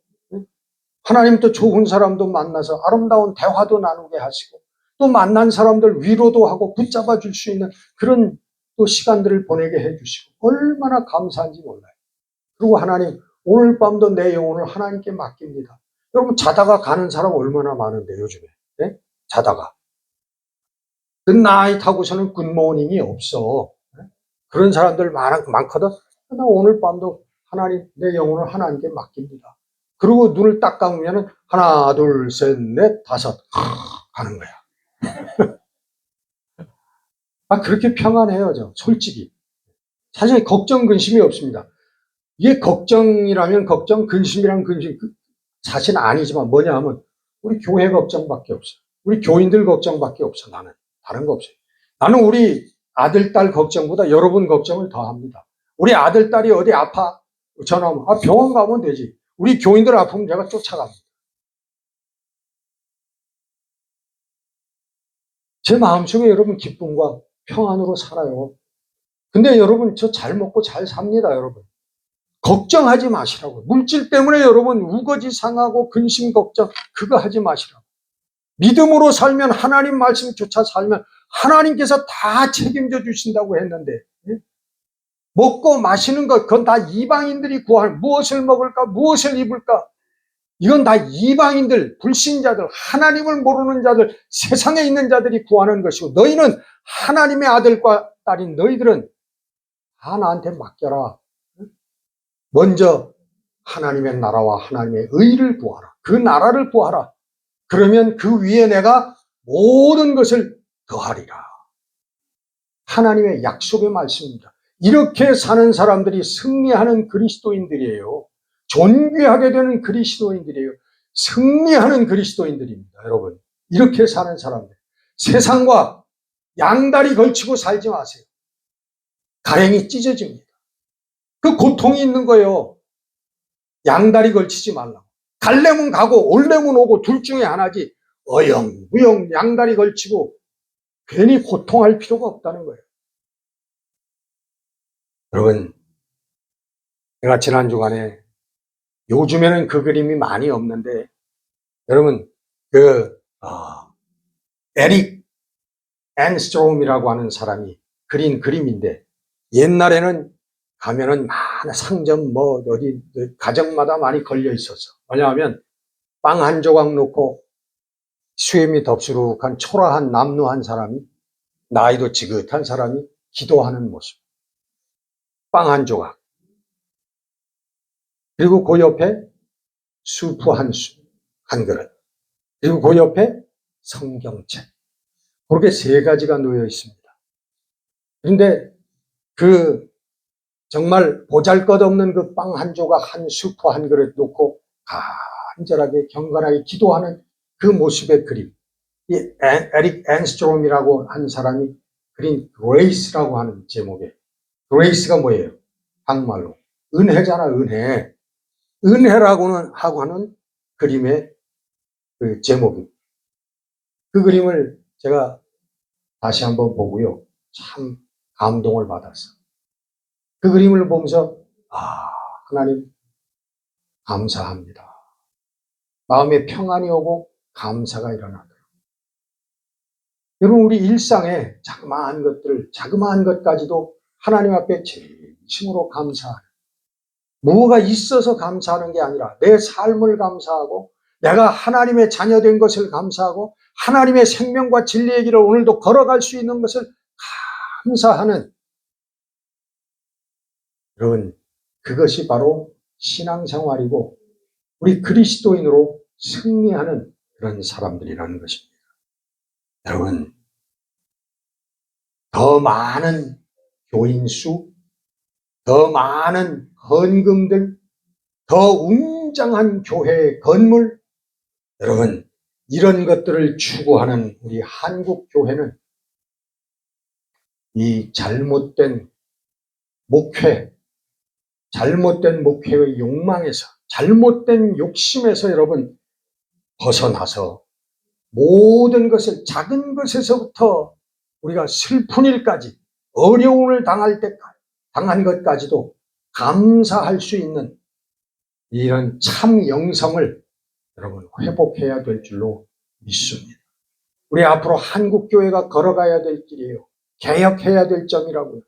하나님 또 좋은 사람도 만나서 아름다운 대화도 나누게 하시고 또 만난 사람들 위로도 하고 붙잡아 줄 수 있는 그런 또 시간들을 보내게 해주시고 얼마나 감사한지 몰라요. 그리고 하나님 오늘 밤도 내 영혼을 하나님께 맡깁니다. 여러분 자다가 가는 사람 얼마나 많은데 요즘에. 네? 자다가. 나이 타고서는 굿모닝이 없어. 네? 그런 사람들 많거든. 나 오늘 밤도 하나님 내 영혼을 하나님께 맡깁니다. 그리고 눈을 딱 감으면 하나 둘 셋 넷 다섯 하는 거야. 그렇게 평안해요. 저 솔직히. 사실 걱정 근심이 없습니다. 이게 걱정이라면 걱정, 근심이란 근심 사실은 아니지만 뭐냐 하면 우리 교회 걱정밖에 없어요. 우리 교인들 걱정밖에 없어. 나는 다른 거 없어요. 나는 우리 아들, 딸 걱정보다 여러분 걱정을 더 합니다. 우리 아들, 딸이 어디 아파? 전화하면 병원 가면 되지. 우리 교인들 아프면 제가 쫓아갑니다. 제 마음속에 여러분 기쁨과 평안으로 살아요. 근데 여러분 저 잘 먹고 잘 삽니다. 여러분. 걱정하지 마시라고. 물질 때문에 여러분 우거지 상하고 근심 걱정 그거 하지 마시라고. 믿음으로 살면 하나님 말씀조차 살면 하나님께서 다 책임져 주신다고 했는데 먹고 마시는 것 그건 다 이방인들이 구할 무엇을 먹을까 무엇을 입을까 이건 다 이방인들 불신자들 하나님을 모르는 자들 세상에 있는 자들이 구하는 것이고 너희는 하나님의 아들과 딸인 너희들은 다 나한테 맡겨라. 먼저 하나님의 나라와 하나님의 의를 구하라. 그 나라를 구하라. 그러면 그 위에 내가 모든 것을 더하리라. 하나님의 약속의 말씀입니다. 이렇게 사는 사람들이 승리하는 그리스도인들이에요. 존귀하게 되는 그리스도인들이에요. 승리하는 그리스도인들입니다. 여러분 이렇게 사는 사람들 세상과 양다리 걸치고 살지 마세요. 가랭이 찢어집니다. 그 고통이 있는 거예요. 양다리 걸치지 말라고. 갈래면 가고 올래면 오고 둘 중에 하나지 어영부영 양다리 걸치고 괜히 고통할 필요가 없다는 거예요. 여러분, 내가 지난 주간에 요즘에는 그 그림이 많이 없는데 여러분 에릭 앤스트롬이라고 하는 사람이 그린 그림인데 옛날에는 가면은 많은 상점 어디 가정마다 많이 걸려 있었어. 왜냐하면 빵 한 조각 놓고 수염이 덥수룩한 초라한 남루한 사람이 나이도 지긋한 사람이 기도하는 모습. 빵 한 조각. 그리고 그 옆에 수프 한 그릇. 그리고 그 옆에 성경책. 그렇게 세 가지가 놓여 있습니다. 그런데 정말 보잘것없는 그 빵 한 조각 한 수프 한 그릇 놓고 간절하게 경건하게 기도하는 그 모습의 그림. 이 에릭 앤스트롬이라고 한 사람이 그린 그레이스라고 하는 제목의 그레이스가 뭐예요? 한국말로 은혜잖아, 은혜. 은혜라고는 하고 하는 그림의 그 제목입니다. 그 그림을 제가 다시 한번 보고요. 참 감동을 받았어. 그 그림을 보면서 하나님 감사합니다. 마음에 평안이 오고 감사가 일어나더라고요. 여러분, 우리 일상에 자그마한 것까지도 하나님 앞에 진심으로 감사하는, 뭐가 있어서 감사하는 게 아니라 내 삶을 감사하고 내가 하나님의 자녀된 것을 감사하고 하나님의 생명과 진리의 길을 오늘도 걸어갈 수 있는 것을 감사하는, 여러분, 그것이 바로 신앙생활이고 우리 그리스도인으로 승리하는 그런 사람들이라는 것입니다. 여러분, 더 많은 교인 수, 더 많은 헌금들, 더 웅장한 교회의 건물, 여러분, 이런 것들을 추구하는 우리 한국 교회는 이 잘못된 목회의 욕망에서, 잘못된 욕심에서 여러분 벗어나서 모든 것을, 작은 것에서부터 우리가 슬픈 일까지, 어려움을 당한 것까지도 감사할 수 있는 이런 참 영성을 여러분 회복해야 될 줄로 믿습니다. 우리 앞으로 한국교회가 걸어가야 될 길이에요. 개혁해야 될 점이라고요.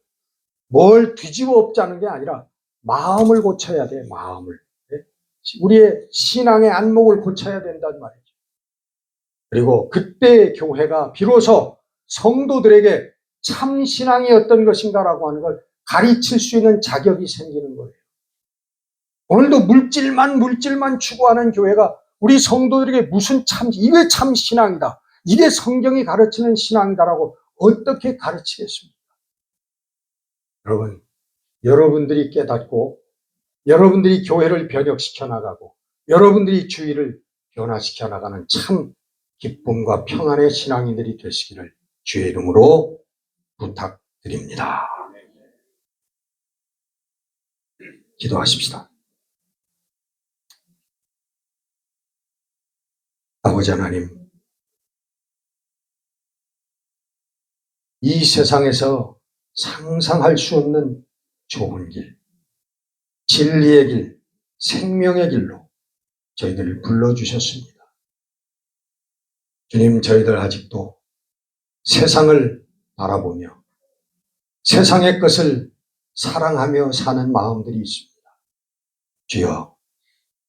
뭘 뒤집어 엎자는 게 아니라 마음을 고쳐야 돼, 마음을. 우리의 신앙의 안목을 고쳐야 된단 말이죠. 그리고 그때의 교회가 비로소 성도들에게 참 신앙이 어떤 것인가라고 하는 걸 가르칠 수 있는 자격이 생기는 거예요. 오늘도 물질만 추구하는 교회가 우리 성도들에게 이게 참 신앙이다, 이게 성경이 가르치는 신앙이다라고 어떻게 가르치겠습니까? 여러분, 여러분들이 깨닫고 여러분들이 교회를 변혁시켜 나가고 여러분들이 주의를 변화시켜 나가는 참 기쁨과 평안의 신앙인들이 되시기를 주의 이름으로 부탁드립니다. 기도하십시다. 아버지 하나님, 이 세상에서 상상할 수 없는 좋은 길, 진리의 길, 생명의 길로 저희들을 불러주셨습니다. 주님, 저희들 아직도 세상을 바라보며 세상의 것을 사랑하며 사는 마음들이 있습니다. 주여,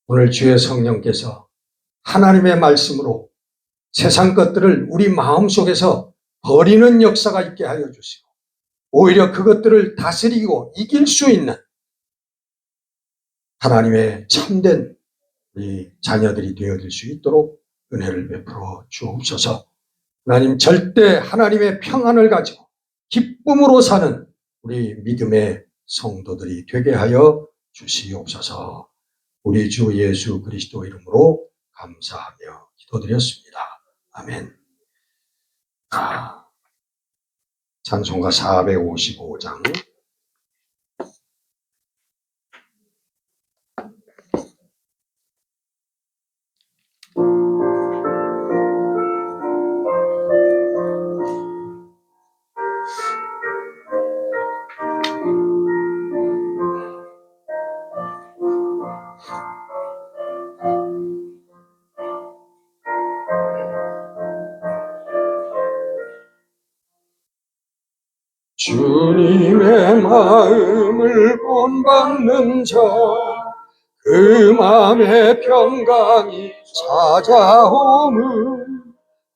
오늘 주의 성령께서 하나님의 말씀으로 세상 것들을 우리 마음속에서 버리는 역사가 있게 하여 주시고 오히려 그것들을 다스리고 이길 수 있는 하나님의 참된 우리 자녀들이 되어질 수 있도록 은혜를 베풀어 주옵소서. 하나님, 절대 하나님의 평안을 가지고 기쁨으로 사는 우리 믿음의 성도들이 되게 하여 주시옵소서. 우리 주 예수 그리스도 이름으로 감사하며 기도드렸습니다. 아멘. 찬송가 455장. 주님의 마음을 본받는 자, 그 맘에 평강이 찾아오면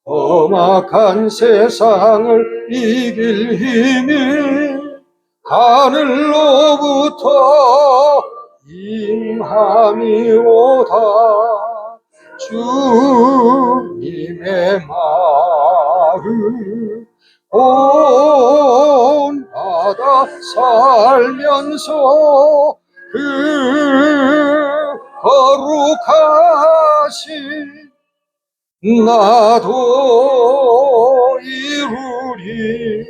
험악한 세상을 이길 힘이 하늘로부터 임함이 오다. 주님의 마음 본받아 살면서 그 거룩하신 나도 이루리.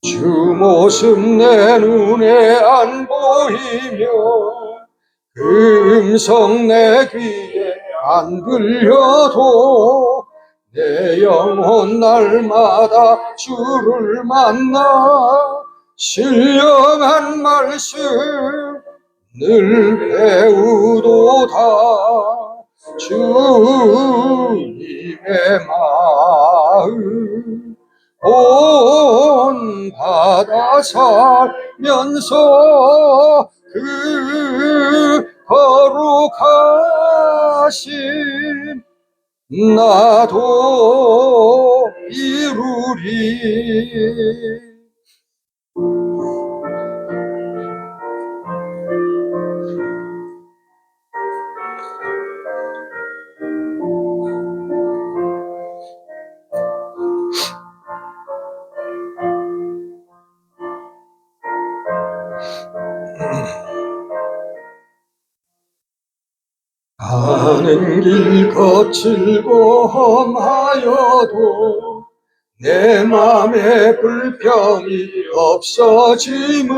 주 모습 내 눈에 안 보이며 그 음성 내 귀에 안 들려도 내 영혼 날마다 주를 만나 신령한 말씀 늘 배우도다. 주님의 마음 본받아 살면서 그 거룩하신 나도 이루리. 가는 길 거칠고 험하여도 내 맘에 불평이 없어짐은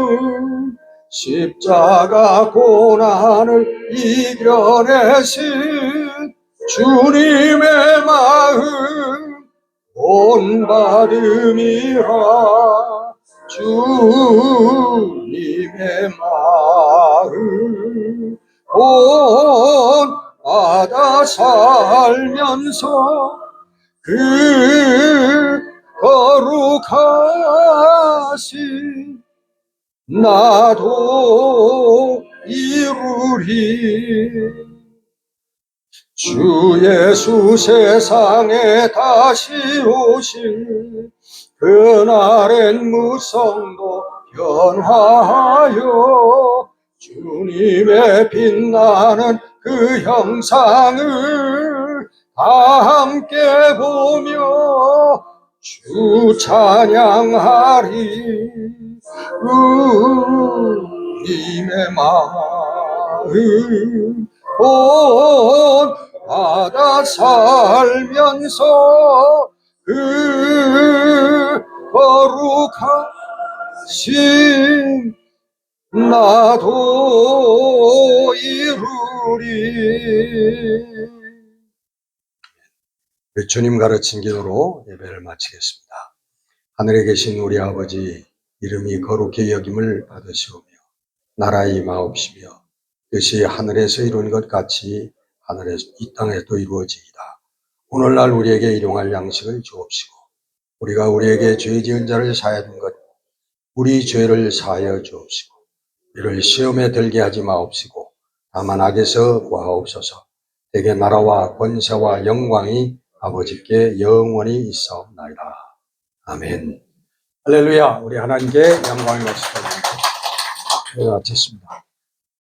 십자가 고난을 이겨내신 주님의 마음 본받음이라. 주님의 마음 본받아 살면서 그 거룩하신 나도 이루리. 주 예수 세상에 다시 오실 그날엔 무성도 변화하여 주님의 빛나는 그 형상을 다 함께 보며 주 찬양하리. 주님의 마음 본받아 살면서 그 거룩하신 나도 이루리. 주님 가르친 기도로 예배를 마치겠습니다. 하늘에 계신 우리 아버지, 이름이 거룩히 여김을 받으시오며 나라의 임하옵시며 뜻이 하늘에서 이룬 것 같이 하늘에서 이 땅에도 이루어지이다. 오늘날 우리에게 일용할 양식을 주옵시고 우리가 우리에게 죄 지은 자를 사하는 것 우리 죄를 사하여 주옵시고 우리를 시험에 들게 하지 마옵시고 다만 악에서 구하옵소서. 대개 나라와 권세와 영광이 아버지께 영원히 있사옵나이다. 아멘. 할렐루야. 우리 하나님께 영광을 말씀드립니다. 마쳤습니다.